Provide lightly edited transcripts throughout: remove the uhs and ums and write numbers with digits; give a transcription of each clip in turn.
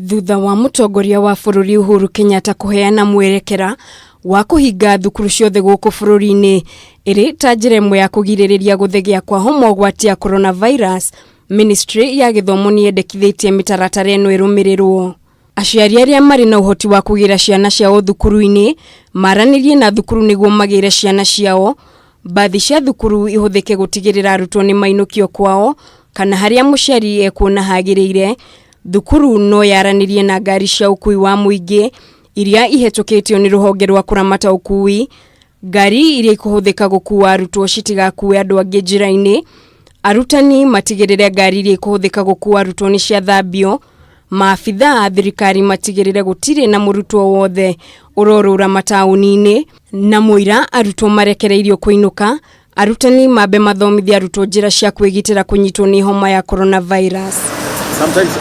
Thutha wa mutongoria wa bururi Uhuru Kenyatta kuheana mwerekera wa kuhinga thukuru ciothe guku bururi-ini iri ta njira imwe ya kugiririria guthegea kwa homogwati ya coronavirus, Ministry ya Githomo ni yendekithitie mitaratara eno irumirirwo. Aciari aria mari na uhoti wa kugira ciana ciao thukuru-ini maranirie na thukuru niguo magire ciana ciao. Baadhi cia thukuru ihuthike gutigirira arutwo ni mainukio kwao kana haria muciari ekuona hagiriire. Thukuru no yaranirie na ngari cia ukui wa muingi iria ihetukitio ni ruhonge rwa kuramata ukui. Ngari iria ikuhuthika gukua arutwo citigakue andu angi njira-ini. Arutani matigirire ngari iria ikuhuthika gukua arutwo ni cia thambio. Maafitha a thirikari matigirire gutire na murutwo wothe urorura matauni-ini. Na muira arutwo marekereirio kuinuka. Arutani mabe mathomithia arutwo njira cia kwigitira kunyitwo ni homa ya coronavirus. Sometimes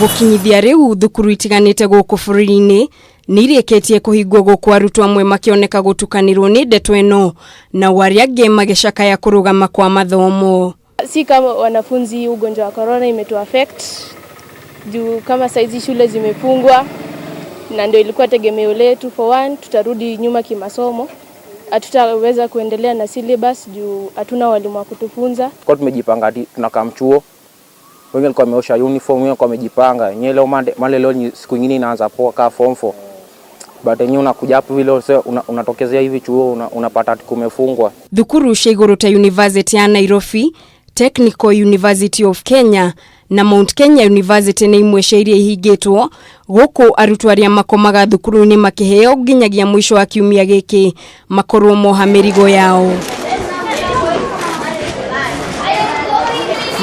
gukinyithia riu thukuru itiganite guku bururi-ini ni iriketie kuhingwo guku arutwo amwe makioneka gutukanirwo ni ndeto eno na waria angi magicakaya kurugama kwa mathomo. Si kama wanafunzi ugonjwa wa corona imetu affect juu kama saizi shule zimefungwa na ndio ilikuwa tegemeo letu. For one, tutarudi nyuma kimasomo, hatutaweza kuendelea na syllabus juu hatuna walimu wa kutufunza. Kwa tumejipanga tunakaa mchuo, wengine walikuwa wameosha uniform, wengine walikuwa wamejipanga. Yenyewe leo male leo siku nyingine inaanza poa ka form 4. But yenyewe unakuja hapo vile unatokezea hivi chuo unapata kumefungwa. Thukuru cia iguru ta University ya Nairobi, Technical University of Kenya na Mount Kenya University ni imwe cia iria ihingitwo guku arutwo aria makomaga thukuru-ini makiheo nginyagia mwisho wa kiumia giki makorwo moha mirigo yao.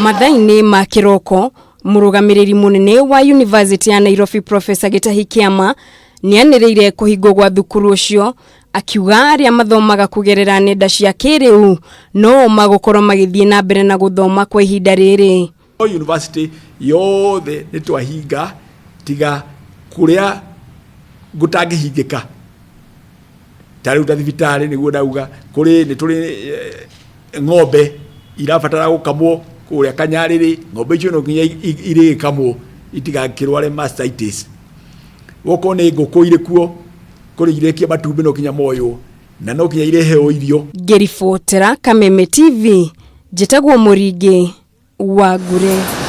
Mathaini ma kiroko, murugamiriri munene wa University ya Nairobi Professor Gitahi Kiama ni anireire kuhingwo gwa thukuru ucio, akiuga aria mathomaga kugerera nenda cia kiriu no magukorwo magithie na mbere na guthoma kwa ihinda riri. University yothe ni twahinga tiga kuria gutangihingika. Tariu ta thibitari niguo ndauga kuri ni turi ng'ombe irabatara gukamwo kuria Kanyariri, ng'ombe icio no nginya iri kamwo itigakirware mastitis. Woko ni nguku ire kuo kuri irekia matumbi no kinya moyo na no kinya ireheo irio. Gerifotera Kameme TV, Jitagwo Muringi wa Gure.